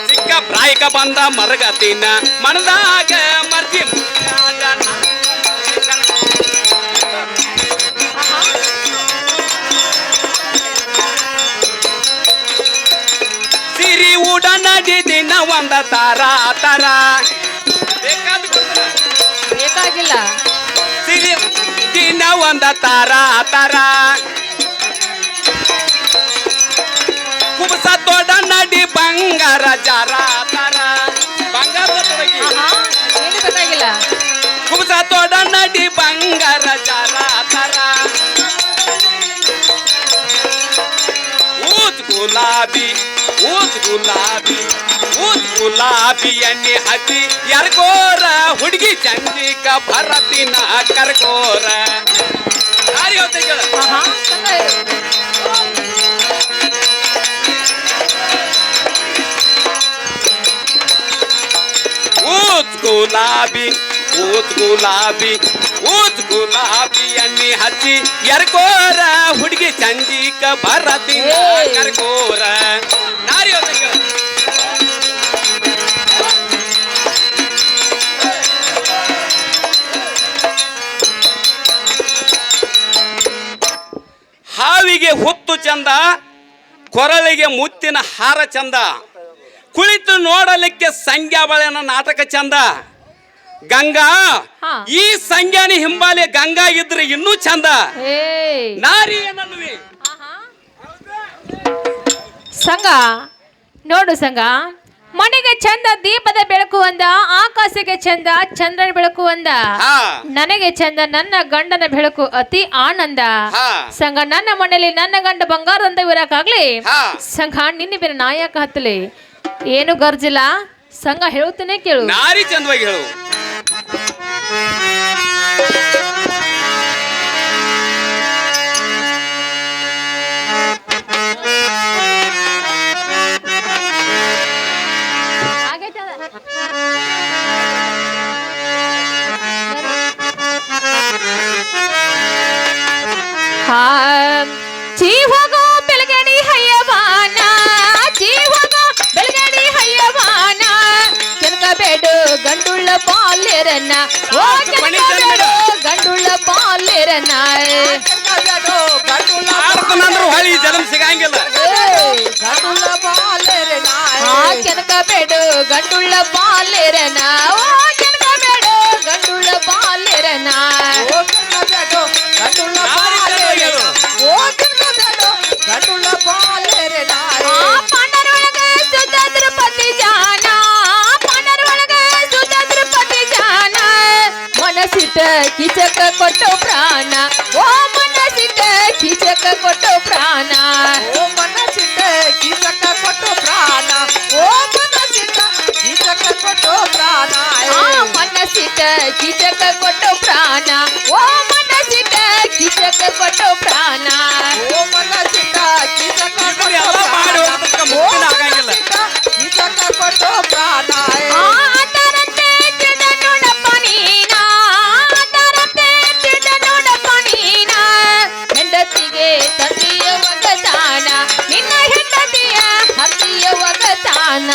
ಚಿಕ್ಕ ಪ್ರಾಯಕ ಬಂದ ಮರಗತಿನ ಮನದಾಗ ಮರ್ಜಿ ಮುರಿಬ್ಯಾಡ ನನ್ನೊಮ್ಮೆ ಕರ್ಕೋರ. ಸಿರಿ ಉಡ ನಡಿದಿನ ಒಂದ ತಾರ ತಾರ ಬೇಕಾದ ಬೇಕಾಗಿಲ್ಲ ಸಿರಿ ದಿನ ಒಂದ ತಾರ ತಾರ ಕುಬಸ ತೋಡ ನಡಿ ಬಂಗಾರ ಜಾರ ತಾರ ಬಂಗಾರ ತೊಡಗಿ ಏನು ಬೇಕಾಗಿಲ್ಲ ಕುಬಸ ತೋಡ ನಡಿ ಬಂಗಾರ ಜಾರ ತಾರ ಊತ್ ಗುಲಾಬಿ ಊತ್ ಗುಲಾಬಿ ಊತ್ ಗುಲಾಬಿ ಎಣ್ಣೆ ಹಚ್ಚಿ ಯಾರ್ಗೋರ ಹುಡುಗಿ ಚಂದಿಕ ಭರತಿನ ಕರ್ಗೋರ ಯಾರು ಹೇಳ್ತಾ ಕೇಳ ಸಂಘ ಹೇಳು. ಊತ್ ಗುಲಾಬಿ ಊತ್ ಗುಲಾಬಿ ಊತ್ ಗುಲಾಬಿ ಎಣ್ಣೆ ಹಚ್ಚಿ ಯಾರ್ಗೋರ ಹುಡುಗಿ ಚಂದಿಕ ಭರತಿನ ಕರ್ಗೋರ ಯಾರು ಹೇಳ್ತಾ ಕೇಳ ಹಾವಿಗೆ ಹುತ್ತು ಚಂದ ಕೊರಳಿಗೆ ಮುತ್ತಿನ ಹಾರ ಚಂದ ಕುಳಿತು ನೋಡಲಿಕ್ಕೆ ಸಂಜ್ಞಾ ಬಳೆನ ನಾಟಕ ಚಂದ ಗಂಗಾ ಹಾ. ಈ ಸಂಜ್ಞಾನ ಹಿಂಬಾಲಿ ಗಂಗಾ ಇದ್ರೆ ಇನ್ನೂ ಚಂದ ಏಯ್ ನಾರಿ ಏನನ್ನುವಿ ಸಂಘ ನೋಡು ಸಂಘ ಮನೆಗೆ ಚಂದ ದೀಪದ ಬೆಳಕು ಅಂದ, ಆಕಾಶಕ್ಕೆ ಚಂದ ಚಂದ್ರನ ಬೆಳಕು ಅಂದ, ಹಾ ನನಗೆ ಚಂದ ನನ್ನ ಗಂಡನ ಬೆಳಕು ಅತಿ ಆನಂದ. ಹಾ ಸಂಘ ನನ್ನ ಮನೆಯಲ್ಲಿ ನನ್ನ ಗಂಡ ಬಂಗಾರದಂತ ಇರಕ್ಕಾಗ್ಲಿ, ಹಾ ಸಂಘ ನಿನ್ನ ಬೇರೆ ನಾಯಕ ಹತ್ತಲಿ. ಏನು ಗರ್ಜಿಲ್ಲ, ಸಂಘ ಹೇಳುತ್ತೇನೆ ಕೇಳು. ನಾರಿ ಚಂದವಾಗಿ ಹೇಳು. ಜೀವಗೋ ಬೆಳಗಡಿ ಹಯ್ಯವಾನ, ಜೀವಗೋ ಬೆಳಗಡಿ ಹಯ್ಯವಾನ, ಕೆನಕಬೇಡು ಗಂಡುಳ್ಳ ಬಾಲ್ಯರನ್ನ, ಓ ಕೆನಕಬೇಡು ಗಂಡುಳ್ಳ ಬಾಲ್ಯರನ್ನ, ಆಡ್ತಾನಂದ್ರು ಹೊಳಿ ಜನ್ಮ ಸಿಗಂಗಿಲ್ಲ. ಗಂಡುಳ್ಳ ಬಾಲ್ಯರನ್ನ, ಕೆನಕಬೇಡು ಗಂಡುಳ್ಳ ಬಾಲ್ಯರನ್ನ, ಓ ಕೆನಕಬೇಡು ಗಂಡುಳ್ಳ ಬಾಲ್ಯರನ್ನ, ಗಂಡುಳ್ಳ ಬಾಲ್ಯರನ್ನ, ಓ ಗಂಡುಳ್ಳ ಬಾಲ್ಯರನ್ನ. ಪಾಂಡರೊಳಗ ಸುತ ತಿರುಪತಿ ಜಾನ, ಪಾಂಡರೊಳಗ ಸುತ ತಿರುಪತಿ ಜಾನ, ಮನಸ್ಸಿಟ್ಟ ಕಿಚಕ ಕೊಟ್ಟು ಪ್ರಾಣ, ಓ ಮನಸ್ಸಿಟ್ಟ ಕಿಚಕ ಕೊಟ್ಟು ಪ್ರಾಣ, ಓ ಮನಸ್ಸಿಟ್ಟ ಕಿಚಕ ಕೊಟ್ಟು ಪ್ರಾಣ, ಓ ಮನಸ್ಸಿಟ್ಟ ಕಿಚಕ ಕೊಟ್ಟು ಪ್ರಾಣ, ಮನಸ್ಸಿಟ್ಟ ಕಿಚಕ ಕೊಟ್ಟು ಪ್ರಾಣ, ಓ ಮನಸ್ಸಿಟ್ಟ ಕಿಚಕ ಕೊಟ್ಟು ಪ್ರಾಣ, ಓ ಮನಸ್ಸಿಟ್ಟ ಕಿಚಕ ಕೊಟ್ಟು ಎಲ್ಲ ಮಾಡಿ ಹೋಗೋದಕ್ಕೆ ಮುಕ್ತಿನ ಆಗಂಗಿಲ್ಲ. ಕಿಚಕ ಕೊಟ್ಟು ಪ್ರಾಣ. ಆತರಂತೆ ತಿಡ ನೋಡಪ್ಪ ನೀನ, ಆತರಂತೆ ತಿಡ ನೋಡಪ್ಪ ನೀನ, ಹೆಂಡತಿಗೆ ತಂದೆಯ ಒಗತಾನ, ನಿನ್ನ ಹೆಂಡತಿಯ ಹತ್ತಿಯ ಒಗತಾನ,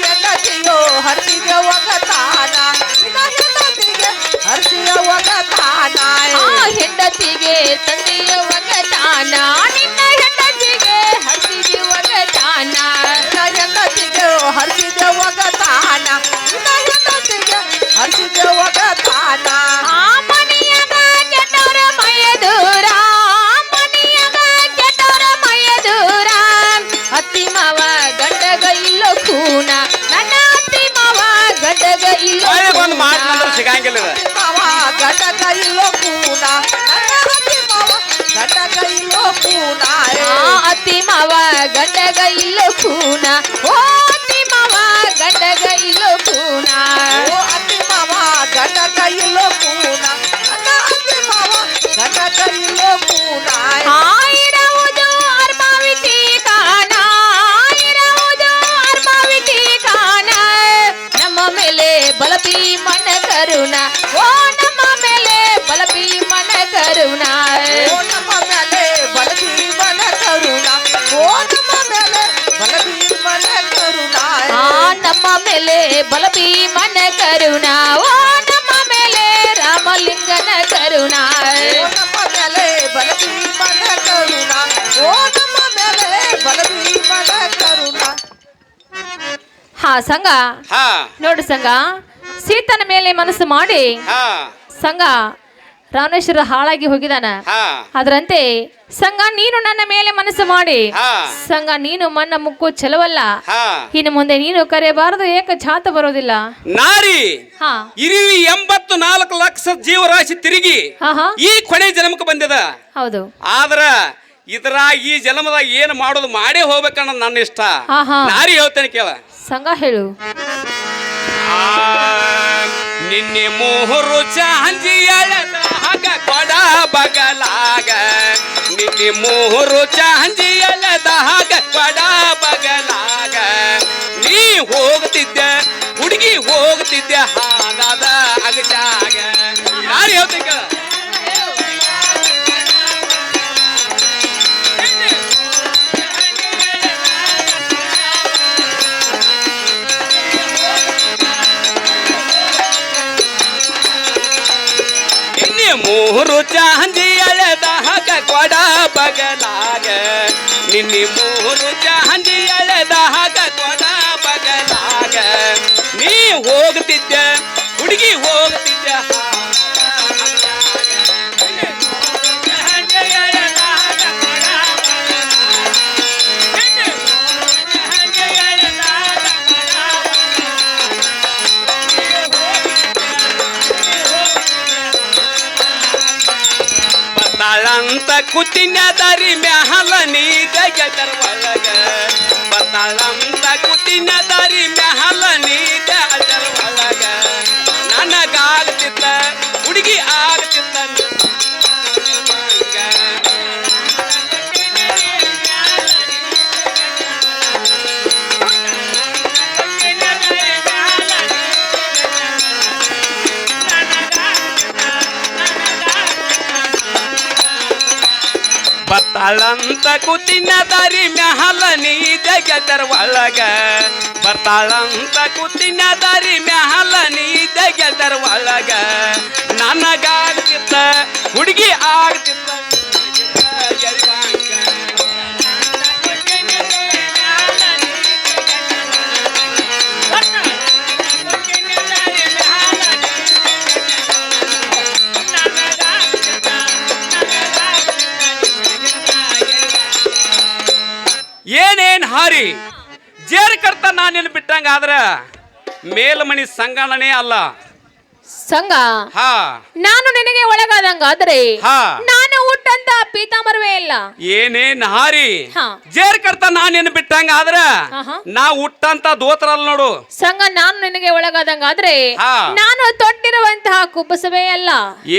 ಹೆಂಡತಿಯೋ ಹರ್ಷಿಯ ಒಗತಾನ, ನಿನ್ನ ಹೆಂಡತಿಗೆ ಹರ್ಷಿಯ ಒಗತಾನ, ಹೆಂಡತಿಗೆ ತಂದೆಯ ಒಗತಾನ, ನಿನ್ನ ಹೆಂಡತಿಗೆ ಹತ್ತಿಯ ಒಗತಾನ, ಹೆಂಡತಿಗೆ ಹರ್ಷಿದ ಒಗತಾನ, ನಿನ್ನ ಹೆಂಡತಿಗೆ ಹರ್ಷಿದ ಒಗತಾನ. ಮನೆಯಾಗ ಕೆಟ್ಟವರ ಮೈಯ ದೂರ, ಮನೆಯಾಗ ಕೆಟ್ಟವರ ಮೈಯ ದೂರ, ಅತ್ತಿ ಮಾವ ಗಂಡಗ ಇಲ್ಲೋ ಕೂನ, ನನ್ನ ಅತ್ತಿ ಮಾವ ಗಂಡಗ ಇಲ್ಲೋ ಹೊಳಿ ಬಂದು ಮಾಡ್ತಂದ್ರೆ ಕೂನ. ಸಿಗಂಗಿಲ್ಲ ಇದು. ಮಾವ ಗಂಡಗ ಇಲ್ಲೋ ಕೂನ, ನನ್ನ ಅತ್ತಿ ಮಾವ ಗಂಡಗ ಇಲ್ಲೋ ಕೂನ. ಅತ್ತಿ ಮಾವ ಗಂಡಗ ಇಲ್ಲೋ ಕೂನ, ಓ ಅತ್ತಿ ಮಾವ ಗಂಡಗ ಇಲ್ಲೋ ಕೂನ, ಓ ಅತ್ತಿ ಮಾವ ಗಂಡಗ ಇಲ್ಲೋ ಕೂನ, ನನ್ನ ಅತ್ತಿ ಮಾವ ಗಂಡಗ ಇಲ್ಲೋ ಕೂನ. ಇರುವುದು ಅರ್ಮಾವಿಟಿ ಕಾನ, ಇರುವುದು ಅರ್ಮಾವಿಟಿ ಕಾನ, ನಮ್ಮ ಮೇಲೆ ಬಲಪಿ ಮನ ಕರುಣ, ಓ ನಮ್ಮ ಮೇಲೆ ಬಲಪಿ ಮನ ಕರುಣ, ಓ ನಮ್ಮ ಮೇಲೆ ಬಲಭೀಮನ ಕರುಣ, ಓ ನಮ್ಮ ಮೇಲೆ ಬಲಭೀಮನ ಕರುಣ. ನಮ್ಮ ಮೇಲೆ ಬಲಪಿ ಮನ ಕರುಣ, ಓ ನಮ್ಮ ಮೇಲೆ ರಾಮಲಿಂಗನ ಕರುಣ, ಓ ನಮ್ಮ ಮೇಲೆ ಬಲಭೀಮನ ಕರುಣ, ಓ ನಮ್ಮ ಮೇಲೆ ಬಲಭೀಮನ ಕರುಣ. ಸಂಘ ಹಾ ನೋಡು ಸಂಘ, ಸೀತನ ಮೇಲೆ ಮನಸ್ಸು ಮಾಡಿ ಹಾ ಸಂಘ ರಾಮೇಶ್ವರ ಹಾಳಾಗಿ ಹೋಗಿದಾನ. ಹಾ ಅದರಂತೆ ಸಂಘ ನೀನು ನನ್ನ ಮೇಲೆ ಮನಸ್ಸು ಮಾಡಿ, ಹಾ ಸಂಘ ನೀನು ಮಣ್ಣ ಮುಕ್ಕು ಚೆಲವಲ್ಲ, ಹಾ ಇನ್ನು ಮುಂದೆ ನೀನು ಕರೆಯಬಾರದು, ಏಕ ಛಾತ ಬರೋದಿಲ್ಲ. ನಾರಿ ಹಾ ಇರುವಿ 84 ಲಕ್ಷ ಜೀವರಾಶಿ ತಿರುಗಿ ಹಾ ಹಾ ಈ ಕೊನೆ ಜನ್ಮಕ್ಕೆ ಬಂದಿದ. ಹೌದು. ಆದ್ರ ಇದ್ರ ಈ ಜನ್ಮದಾಗ ಏನ್ ಮಾಡೋದು ಮಾಡೇ ಹೋಗ್ಬೇಕನ್ನ ನನ್ನ ಇಷ್ಟ. ಹಾ ಹಾ ನಾರಿ ಹೇಳ್ತೇನೆ ಕೇಳ. ಸಂಘ ಹೇಳು. ನಿನ್ನೆ ಮೂರು ಚಾಂಜಿ ಎಳೆದ ಹಾಗ ಕೊಡ ಬಗಲಾಗ, ನಿನ್ನೆ ಮೂರು ಚಾಂಜಿ ಎಳೆದ ಹಾಗ ಕೊಡ ಬಗಲಾಗ, ನೀ ಹೋಗ್ತಿದ್ದೆ ಹುಡುಗಿ ಹೋಗ್ತಿದ್ದೆ ಹಾಗಾದ ಅಗಜಾಗ. ನಾರಿ ಹೇಳ್ತೇನೆ ಕೇಳ. ಮೂರು ಚಾಂದಿ ಎಳೆದ ಹಾಗ ಕೊಡ ಬಗಲಾಗ, ನಿನ್ನೆ ಮೂರು ಚಾಂದಿ ಎಳೆದ ಹಾಗ ಕೊಡ ಬಗಲಾಗ, ನೀ ಹೋಗ್ತಿದ್ದೆ ಹುಡುಗಿ ಹೋಗ್ತಿದ್ದೆ ಬರ್ತಾಳಂತ ಕೂತಿನ ದಾರಿ ಮ್ಯಾಲ ನೀ ಜಗದರ ಒಳಗ ಬರ್ತಾಳಂತ ಕೂತಿನ ದಾರಿ ಮ್ಯಾಲ ನೀ ಜಗದರ ಒಳಗ ನನಗಾಗ್ತಿತ್ತ ಹುಡುಗಿ ಆಗ್ತಿತ್ತ ಬರ್ತಾಳಂತ ಕೂತಿನ ದಾರಿ ಮ್ಯಾಲ ನೀ ಜಗದರ ಒಳಗ ಬರ್ತಾಳಂತ ಕೂತಿನ ದಾರಿ ಮ್ಯಾಲ ನೀ ಜಗದರ ಒಳಗ ನನಗಾಗ್ತಿತ್ತ ಹುಡುಗಿ ಆಗ್ತಿತ್ತ ಏನೇನ್ ಹಾರಿ ಜೇರ್ ಕರ್ತ ನಾನೇನು ಬಿಟ್ಟಂಗ ಆದ್ರ ಮೇಲ್ಮಣಿ ಸಂಗಣನೆ ಅಲ್ಲ ಸಂಗ ಹಾ ನಾನು ನಿನಗೆ ಒಳಗಾದಂಗಾದ್ರೆ ಹಾ ನಾನು ಹುಟ್ಟಂತ ಪೀತಾಂಬರವೇ ಇಲ್ಲ. ಏನೇನ್ ಹಾರಿ ಹಾ. ಜೇರ್ ಕರ್ತ ನಾನೇನು ಬಿಟ್ಟಂಗ ಆದ್ರ ಆಹಾ. ನಾ ಹುಟ್ಟಂತ ದೋತ್ರಲ್ ನೋಡು ಸಂಗ ನಾನು ನಿನಗೆ ಒಳಗಾದಂಗಾದ್ರೆ ಹಾ. ನಾನು ತೊಟ್ಟಿರುವಂತಹ ಕುಬ್ಬಸವೇ ಅಲ್ಲ.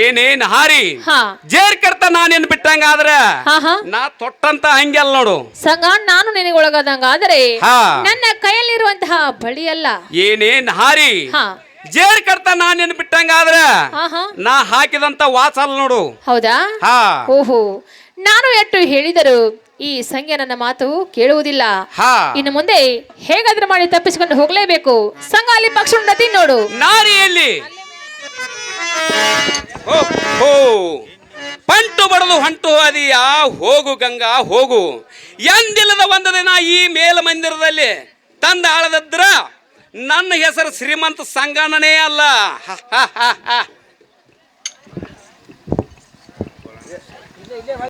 ಏನೇನ್ ಹಾರಿ ಹಾ ಜೇರ್ ಕರ್ತ ನಾನೇನು ಬಿಟ್ಟಂಗ ಆದ್ರ ಹಾ ಹಾ ನಾ ತೊಟ್ಟಂತ ಹಂಗೆಲ್ ನೋಡು ಸಂಗ ನಾನು ನಿನಗೆ ಒಳಗಾದಂಗಾದ್ರೆ ಹಾ. ನನ್ನ ಕೈಯಲ್ಲಿರುವಂತಹ ಬಳಿ ಅಲ್ಲ. ಏನೇನ್ ಹಾರಿ ಹಾ ಜೇರ್ ಕರ್ತ ನಾನೇನು ಬಿಟ್ಟಂಗ ಆದ್ರ ಆಹಾ. ನಾ ಹಾಕಿದಂತ ವಾಸಲ್ ನೋಡು ಹೌದಾ ಹಾ ಓಹೋ ನಾನು ಎಷ್ಟು ಹೇಳಿದರು ಈ ಸಂಖ್ಯೆ ನನ್ನ ಮಾತು ಕೇಳುವುದಿಲ್ಲ. ಹಾ ಇನ್ನು ಮುಂದೆ ಹೇಗಾದ್ರೂ ಮಾಡಿ ತಪ್ಪಿಸಿಕೊಂಡು ಹೋಗ್ಲೇಬೇಕು. ಸಂಘ ಅಲ್ಲಿ ಪಕ್ಷ ಉನ್ನತಿ ನೋಡು. ನಾರಿಯಲ್ಲಿ ಹೋ ಪಂಟು ಬಡದು ಹೊಂಟು ಅದಿಯ ಹೋಗು ಗಂಗಾ ಹೋಗು ಎಂದಿಲ್ಲದ ಒಂದು ದಿನ ಈ ಮೇಲ್ಮಂದಿರದಲ್ಲಿ ತಂದ ಆಳದದ್ರ ನನ್ನ ಹೆಸರು ಶ್ರೀಮಂತ ಸಂಗಣನೇ ಅಲ್ಲ.